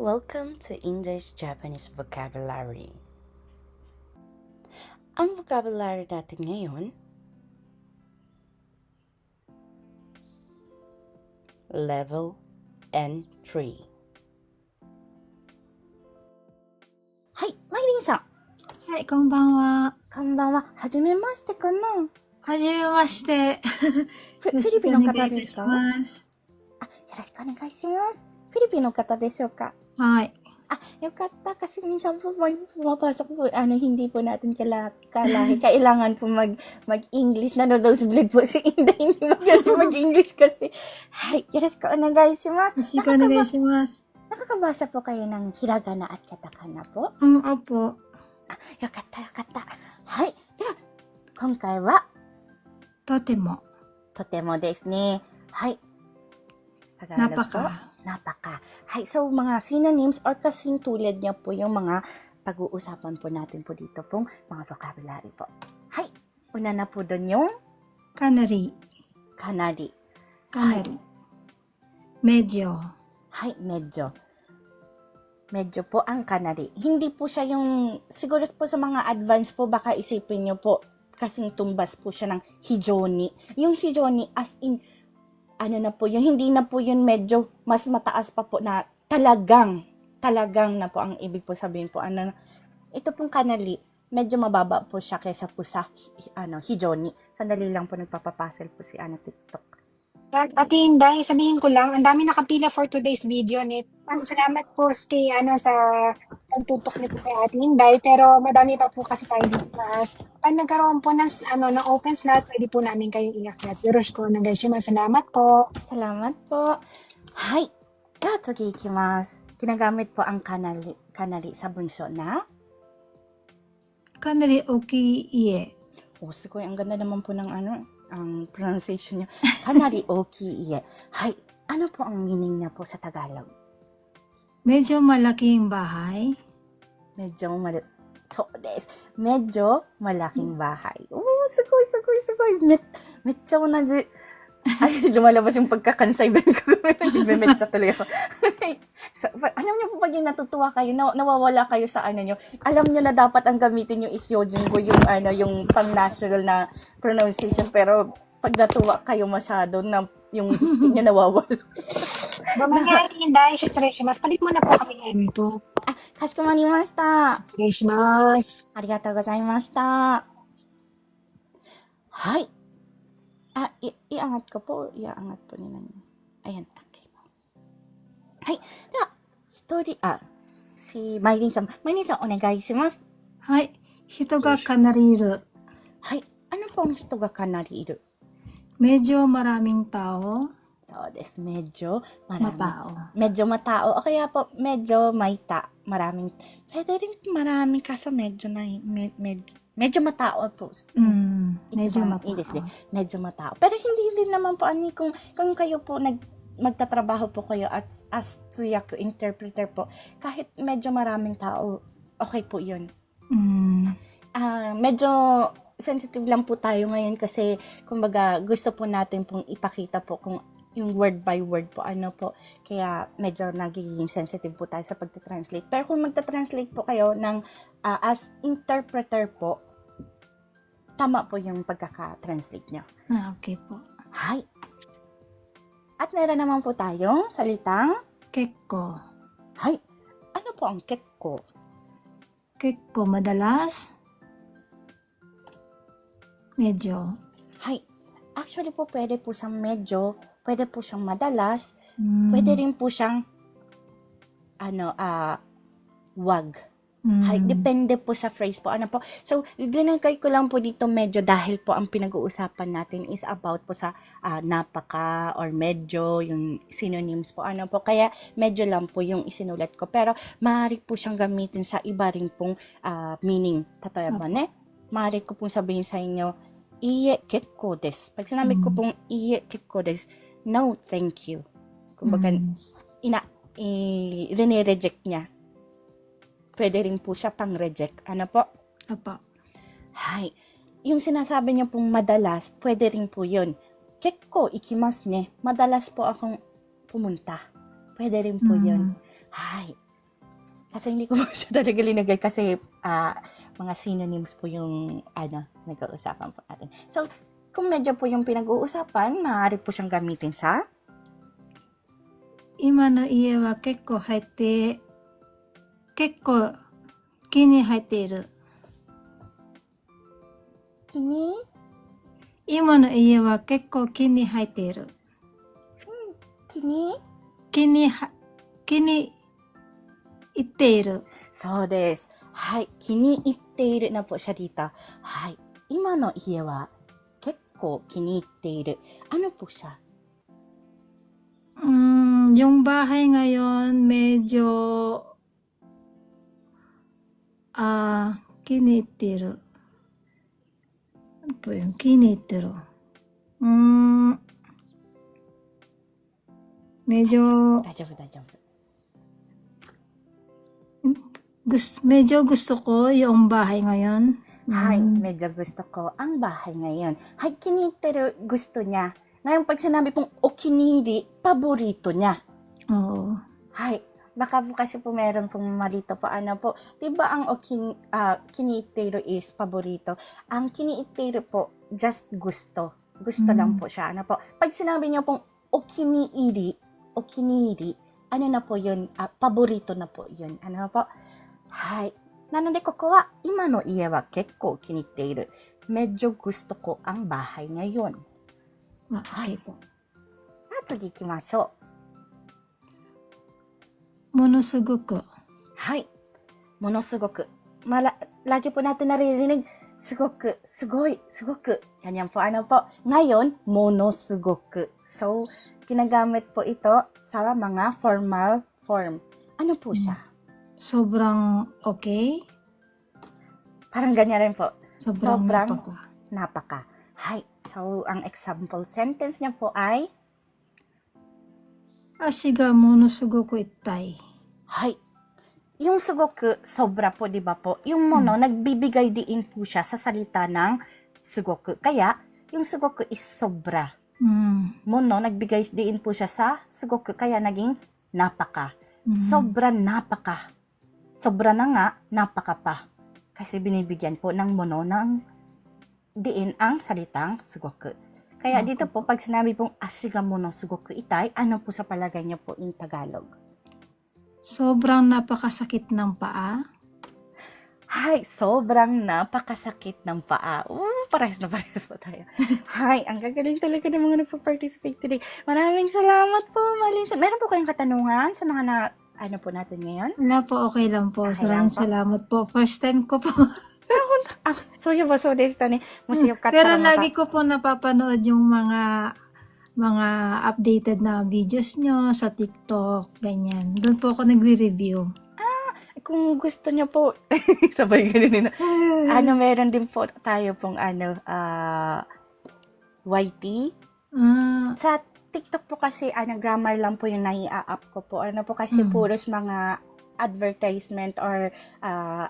Welcome to English-Japanese Vocabulary. Ang vocabulary natin ngayon, Level N3. はい、マイリンさん。はい、こんばんは。こんばんは。はじめましてかな。はじめまして。フィリピンの方ですか？よろしよろしくお願いします。フィリピンの方でしょうか？はい。Yung kata kasi minsan po may pumapasok po, hindi po natin kalahi. Kailangan po mag-English. Nanonosebleed po si Inday. Hindi magaling mag-English kasi. Hay, yoroshiku onegai shimasu. よろしくお願いします。Nakakabasa po kayo ng hiragana at katakana po? opo. よかったよかった。はい。では、今回は、とても。とてもですね。はい。Tagalog po. Napaka. Hay, so mga synonyms or kasing tulad niya po yung mga pag-uusapan po natin po dito pong mga vocabulary po. Hay, una na po doon yung かなり。 kanari. かなり。medyo. Hay, medyo. Medyo po ang kanari. Hindi po siya yung, siguro po sa mga advance po, baka isipin niyo po, kasing tumbas po siya ng hijoni. Yung hijoni as in, na po yun, hindi na po yun medyo mas mataas pa po na talagang na po ang ibig po sabihin po. Ito pong kanali, medyo mababa po siya kaysa po sa hijoni. Sandali lang po nagpapapuzzle po si TikTok. Ate Inday, sabihin ko lang, ang dami nakapila for today's video net. Salamat po sa pagtutok niyo po kay Ate Inday, pero madami pa po kasi tayo dito class. Pag nagkaroon po ng open slot, pwede po namin kayong i-accept. Yoroshiku onegaishimasu. Salamat po. Salamat po. Hay, de wa tsugi ikimasu. Ginagamit po ang kanali sa bunsyo na かなり大きい家。 sugoy, ang ganda naman po ng ang pronunciation niya. Kanari oki iye. Hay, ano po ang meaning niya po sa Tagalog? medyo malaking bahay. So des. Medyo malaking bahay. Sugoy. Medyo na di. Ay, lumalabas yung pagkakansay. Medyo tuloy ako. Alam niyo po pag yung natutuwa kayo, nawawala kayo sa niyo. Alam niyo na dapat ang gamitin yung isyojingo, yung pang-national na pronunciation. Pero pag natuwa kayo masyado, yung skin niyo nawawala. Mamaya Ate Inday, shitsureishimasu. Palit mo na po kami ng M2. Kashikomarimashita. Shitsureishimasu. Arigatou gozaimashita. Hay. Iangat ko po. Iaangat po nila niyo. Ayan. Okay po. Hay. Si Maylin-san. Maylin-san, onegai shimasu. はい。人がかなりいる。 Hay. Ano po ang hito ga kanari iru? medyo maraming tao. So, medyo marami. Matao. Medyo matao. O kaya po, medyo maita. Maraming. Pwede rin marami kaso medyo medyo matao po. medyo matao. Medyo matao. Pero hindi din naman po kung kayo po magtatrabaho po kayo as tsuyaku interpreter po, kahit medyo maraming tao, okay po yun. Medyo sensitive lang po tayo ngayon kasi kumbaga gusto po natin pong ipakita po kung yung word by word po po. Kaya medyo nagiging sensitive po tayo sa pagta-translate. Pero kung magta-translate po kayo ng as interpreter po, tama po yung pagkaka-translate nyo. okay po. Hay. At meron naman po tayong salitang 結構。 hay. Ano po ang kekko? 結構 madalas. medyo. Hay. Actually po, pwede po siyang medyo, pwede po siyang madalas, pwede rin po siyang wag. Hay, depende po sa phrase po. So, linagay ko lang po dito medyo dahil po ang pinag-uusapan natin is about po sa napaka or medyo, yung synonyms po. Kaya medyo lang po yung isinulat ko. Pero, maaari po siyang gamitin sa iba rin pong meaning. Tatayaban maaari ko pong sabihin sa inyo, iye kekko desu. Pag sinabi ko pong iye kekko desu, no, thank you. Kumbaga, rene-reject niya. Pwede rin po siya pang-reject. Ano po? Opo. Hay. Yung sinasabi niyo pong madalas, pwede rin po yun. Kekko ikimasu ne. Madalas po akong pumunta. Pwede rin po yun. Hay. Kasi hindi ko po siya talaga linagay kasi mga synonyms po yung nag-uusapan po natin. So, kung medyo po yung pinag-uusapan, maaari po siyang gamitin sa 今の家は結構入って、結構木に入っている。 kini, 今の家は結構木に入っている。 kini. 木に行っている。 So des. Hay, kiniitteiru na po siya dito. Hay, ima no ie wa kekko kiniitteiru. Ano po siya? Yung bahay ngayon medyo kiniittiru. Ano po yung kiniittiru? Medyo Daijoubu. medyo gusto ko yung bahay ngayon. Hay, medyo gusto ko ang bahay ngayon. Hay, kiniitteru gusto niya. Ngayon pag sinabi pong okiniri, paborito niya. Oo. Hay, baka po kasi po meron pong malito po. Ano po, di ba ang kiniitteru is paborito? Ang kiniitteru po, just gusto. Gusto lang po siya. Ano po, pag sinabi niyo pong okiniri, ano na po yun? Paborito na po yun. Ano po? Hay. なのでここは今の家は結構気に入っている。medyo gusto ko ang bahay ngayon. Okay po.次行きましょものすごく。う。はい。ものすごく。lagi po natin naririnig, すごく、すごい、すごく. Ganyan po, ano po. Ngayon, ものすごく. So, ginagamit po ito sa mga formal form. Ano po siya? Sobrang okay? Parang ganyan rin po. Sobrang napaka. Hay. So, ang example sentence niya po ay, 足がものすごく痛い。 hay. Yung sugoku, sobra po, di ba po? Yung mono, nagbibigay diin po siya sa salita ng sugoku. Kaya, yung sugoku is sobra. Mono, nagbigay diin po siya sa sugoku. Kaya naging napaka. Sobra napaka. Sobra na nga, napaka pa. Kasi binibigyan po ng mono ng diin ang salitang sugoku. Kaya dito po, pag sinabi pong ashiga mono sugoku itay, ano po sa palagay niyo po in Tagalog? Sobrang napakasakit ng paa. Hay, sobrang napakasakit ng paa. Parehas na parehas po tayo. Hay, ang gagaling talaga ng mga nagpa-participate today. Maraming salamat po, Malinsan. Meron po kayong katanungan sa mga ano po natin ngayon? Wala po, okay lang po. Okay Maraming lang po. salamat po. First time ko po. So yun ba, so desta ni Museo Pero lagi ko po napapanood yung mga updated na videos nyo sa TikTok, ganyan. Doon po ako nagre-review. Kung gusto niyo po, sabay ganun na. Meron din po tayo pong YT. Sa TikTok po kasi, grammar lang po yung nai-up ko po. Ano po kasi puros mga advertisement or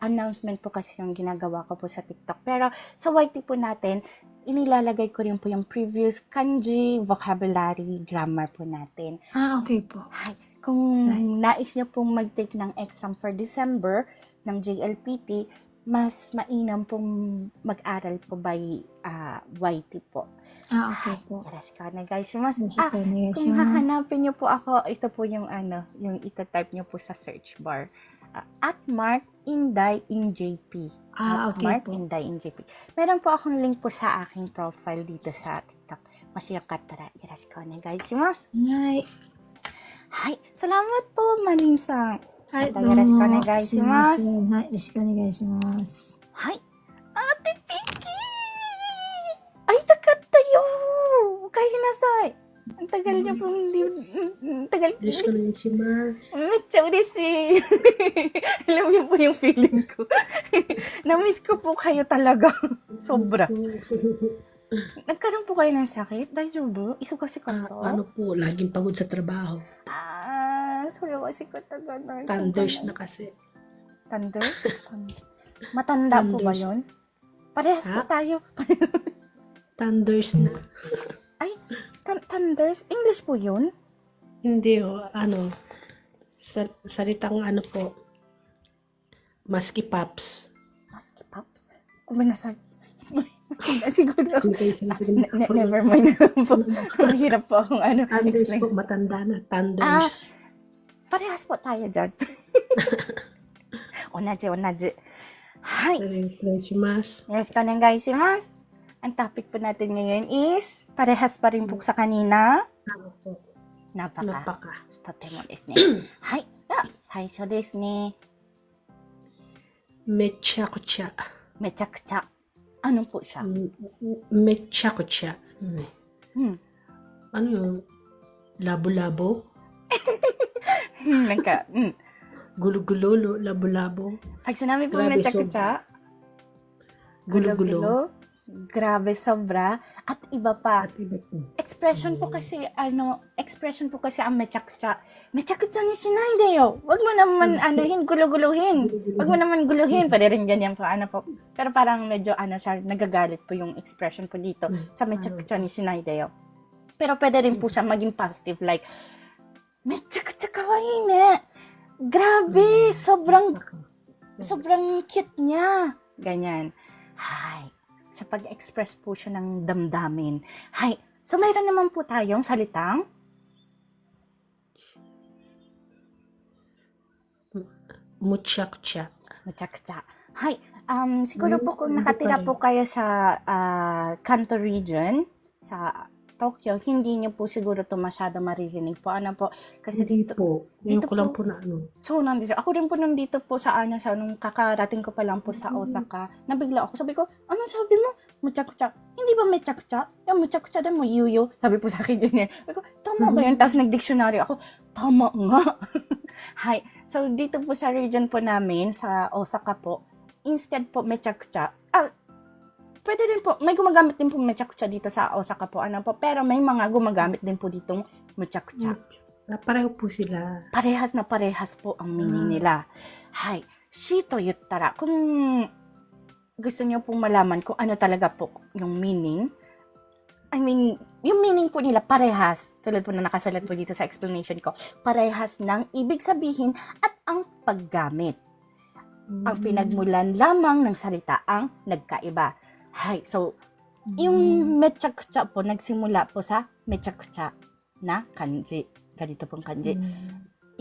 announcement po kasi yung ginagawa ko po sa TikTok. Pero sa YT po natin, inilalagay ko rin po yung previous kanji, vocabulary, grammar po natin. Okay po. Ay, kung nais niyo pong mag-take ng exam for December ng JLPT, mas mainam pong mag-aral po by YT po. Okay po. Yoroshiku onegaishimasu. Yoroshiku Kung hahanapin niyo po ako, ito po yung yung ita-type niyo po sa search bar. At Mark Inday in JP. Okay Mark po. Inday in JP. Meron po akong link po sa aking profile dito sa TikTok. Masiyakattara, yoroshiku onegaishimasu. Hi. Hi, salamat po, Malinsan. はい、どうよろしくおも。願いします。すいません。はい、よろしくお願いします。はい。Ate Pinky! 会いたかったよお帰りなさい。ang tagal niyo pong hindi... ang tagal... よろしくお願いします。 めっちゃ嬉しい。Alam niyo po yung feeling ko. Na-miss ko po kayo talaga. Sobra. Nagkaroon po kayo ng sakit? Daijoubu? Isugasi ka to? Ano po, laging pagod sa trabaho. Sugasi ka talaga. Thunders na kasi. Thunder? Matanda po ba Thunders. yun? Parehas po Ha? tayo. Thunders na. Ay, thunders? English po yun? Hindi salitang ano po, Maski Pops. Maski Pops? Kumanasay. Siguro. Sige. Never mind. Mahirap po akong Thunders explain. po, matanda na. Thunders. Parehas po tayo dyan. Onaji. Hi. Konnichiwa. Yoroshiku onegaishimasu. Ang topic po natin ngayon is, parehas pa rin po sa kanina. Napaka. Napaka. とてもですね。はい。では、最初ですね。 Mechakucha. めちゃくちゃ。Ano po siya? Mechakucha. Ano yung labo-labo? Gulo-gulo, labo-labo. Pag sinabi po Grabe, meちゃくちゃ, Gulo-gulo. grabe sobra, at iba pa. At iba po. Expression po kasi ang meちゃくちゃ. Meちゃくちゃにしないでよ. Wag mo naman gulo-guluhin. Wag mo naman guluhin. Pwede rin ganyan po, po. Pero parang medyo siya, nagagalit po yung expression po dito sa meちゃくちゃにしないでよ. Pero pwede rin po siya maging positive, like, meちゃくちゃkawaii ne. Grabe, sobrang cute niya. Ganyan. Hi. Sa pag-express po siya ng damdamin. Hi. So, mayroon naman po tayong salitang Muchakucha. Muchakucha. Hi. Siguro po kung nakatira po kayo sa Kanto region, sa Tokyo, hindi niyo po siguro ito masyado maririnig po. Po? Kasi Hindi dito, po. Ngayon dito ko lang po- po na So, nandito. Ako rin po nandito po sa nung kakarating ko pa lang po sa Osaka, nabigla ako. Sabi ko, anong sabi mo? Muchakucha. Hindi ba mechakucha? Yung muchakucha din mo, yuyo. Sabi po sa akin din yan. Sabi ko, tama ba yun? Tapos nag-dictionary ako, tama nga. Hi. So, dito po sa region po namin, sa Osaka po, instead po mechakucha, pwede din po, may gumagamit din po mechakucha dito sa Osaka po, pero may mga gumagamit din po ditong mechakucha. Pareho po sila. Parehas na parehas po ang meaning nila. Hi. Shi to yuttara. Kung gusto niyo pong malaman kung ano talaga po yung meaning, yung meaning po nila parehas. Tulad po na nakasalat po dito sa explanation ko. Parehas ng ibig sabihin at ang paggamit. Ang pinagmulan lamang ng salita ang nagkaiba. Hi. So, yung mechakucha po, nagsimula po sa mechakucha na kanji. Ganito pong kanji.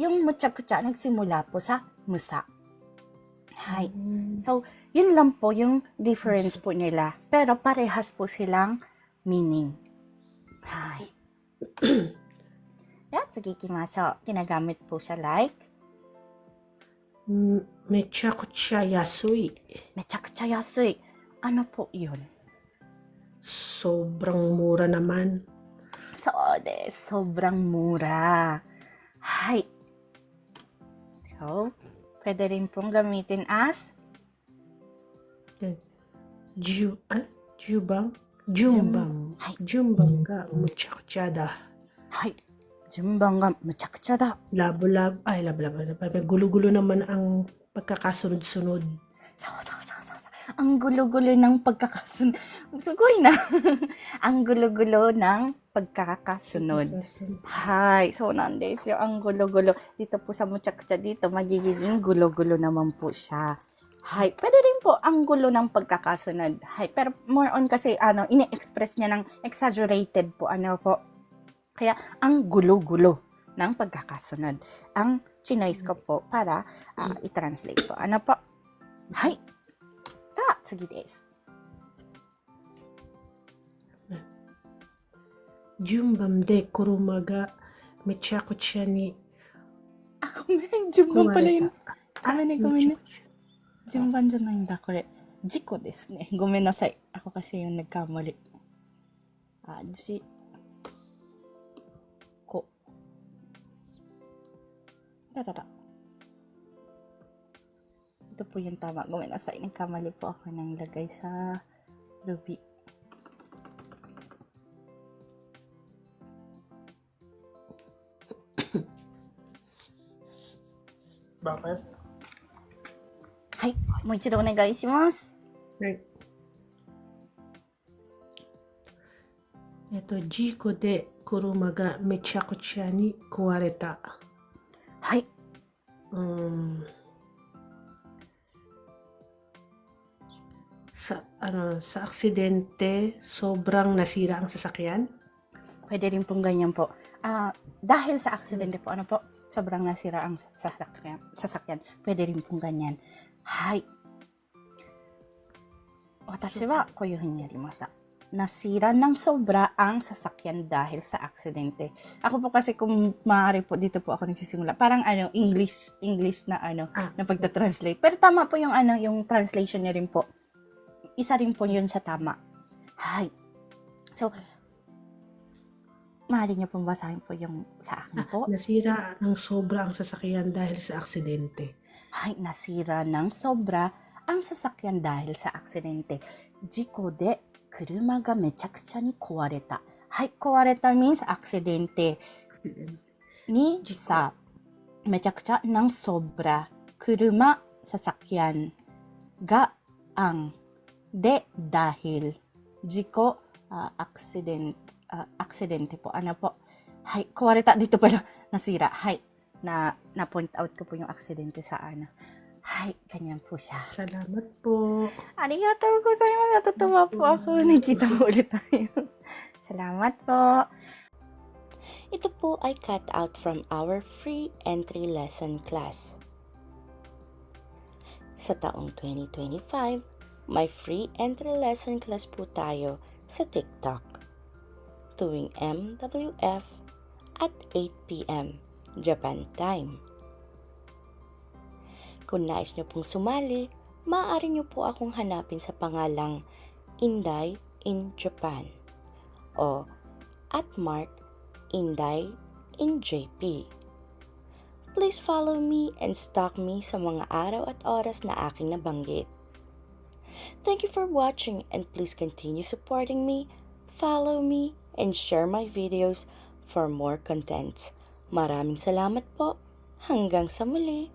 Yung muchakucha, nagsimula po sa musa. Hi. So, yun lang po yung difference po nila. Pero parehas po silang meaning. Hi. Yan, sige, ikimashou. Ginagamit po siya like, Mechakucha yasui. mechakucha yasui. Ano po yun? Sobrang mura naman. So, sobrang mura. Hi. So, pwede rin pong gamitin as Jumbang Hai. ga muchakucha da. Hi. Junban ga muchakucha da. Labo-labo. Gulo-gulo naman ang pagkakasunod-sunod. Ang gulo-gulo ng pagkakasunod. Sugoy na. Ang gulo-gulo ng pagkakasunod. Hi. So, nandes yung ang gulo-gulo. Dito po sa muchakucha dito, magiging gulo-gulo naman po siya. Hi. Pwede rin po ang gulo ng pagkakasunod. Hi. Pero more on kasi, ini-express niya ng exaggerated po. Po. Kaya, ang gulo-gulo ng pagkakasunod. Ang chinoise ko po para i-translate po. Po? Hi. Sige desu. Jumbam de kuruma ga mechakucha ni Junban pala yun. mechakucha. Junban じゃないんだ、これ。事故ですね。ごめんなさい。Ako kasi yung nagkamali. Ko. Rarara. Ito po yung tama. Gawin na sa nagkamali po ako ng lagay sa Ruby. Bakit? Hi. もう一度お願いします。 Right. Jiko de kuruma ga mechakucha ni kuwareta. はい。sa aksidente, sobrang nasira ang sasakyan? Pwede rin pong ganyan po. Dahil sa aksidente po, sobrang nasira ang sasakyan. Pwede rin pong ganyan. Hai. Watashi wa koyu fu ni yarimashita. Nasira ng sobra ang sasakyan dahil sa aksidente. Ako po kasi kung maaari po dito po ako nagsisimula. Parang English na na pagta-translate. Pero tama po yung yung translation niya rin po. Isa rin po yun sa tama. Hai. So, maaari niyo pong basahin po yung sa akin po. Nasira ng sobra ang sasakyan dahil sa aksidente. Hai, nasira ng sobra ang sasakyan dahil sa aksidente. Jiko de kuruma ga mechakucha ni kowareta. Hai, kowareta means aksidente. Ni sa mechakucha ng sobra. Kuruma, sasakyan. Ga ang. De, dahil. Jiko, aksidente po. Ano po? Hai, kawareta dito pala nasira. Hai, na-point out ko po yung aksidente sa Hai, ganyan po siya. Salamat po. Arigatou gozaimasu. Natutuwa po ako. Nakita mo ulit tayo. Salamat po. Ito po ay cut out from our free entry lesson class. Sa taong 2025, may free entry lesson class po tayo sa TikTok. Tuwing MWF at 8 p.m. Japan time. Kung nais nyo pong sumali, maaari nyo po akong hanapin sa pangalang Inday in Japan o @Inday in JP. Please follow me and stalk me sa mga araw at oras na aking nabanggit. Thank you for watching and please continue supporting me, follow me, and share my videos for more contents. Maraming salamat po. Hanggang sa muli.